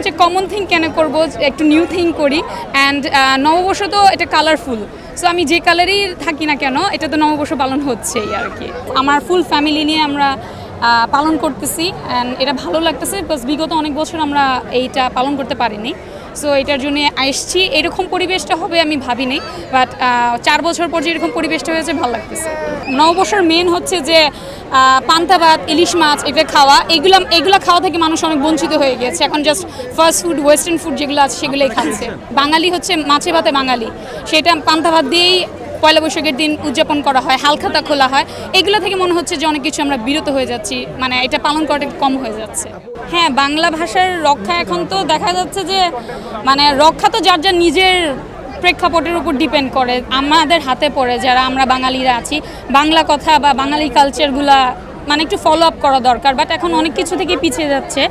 যে common thing কেন করব, একটু নিউ থিং করি। অ্যান্ড নববর্ষ তো এটা কালারফুল, সো আমি যে কালারই থাকি না কেন এটা তো নববর্ষ পালন হচ্ছেই আর কি। আমার ফুল ফ্যামিলি নিয়ে আমরা পালন করতেছি অ্যান্ড এটা ভালো লাগতেছে, বিকজ বিগত অনেক বছর আমরা এইটা পালন করতে পারিনি। সো এটার জন্য আসছি, এরকম পরিবেশটা হবে আমি ভাবিনি, বাট 4 বছর পর যে এরকম পরিবেশটা হয়েছে ভালো লাগতেছে। নববর্ষের মেন হচ্ছে যে পান্তা ভাত, ইলিশ মাছ এটা খাওয়া, এগুলা খাওয়া থেকে মানুষ অনেক বঞ্চিত হয়ে গিয়েছে। এখন just fast food, western food যেগুলো আছে সেগুলোই খাচ্ছে। বাঙালি হচ্ছে মাছে ভাতে বাঙালি, সেটা পান্তা ভাত দিয়েই পয়লা বৈশাখের দিন উদযাপন করা হয়, হালখাতা খোলা হয়। এগুলো থেকে মনে হচ্ছে যে অনেক কিছু আমরা বিরত হয়ে যাচ্ছি, মানে এটা পালন করাটা কম হয়ে যাচ্ছে। হ্যাঁ, বাংলা ভাষার রক্ষা এখন তো দেখা যাচ্ছে যে মানে রক্ষা তো যার যার নিজের প্রেক্ষাপটের উপর ডিপেন্ড করে। আমাদের হাতে পড়ে যারা আমরা বাঙালিরা আছি, বাংলা কথা বা বাঙালি কালচারগুলা মানে একটু ফলো আপ করা দরকার, বাট এখন অনেক কিছু থেকে পিছিয়ে যাচ্ছে।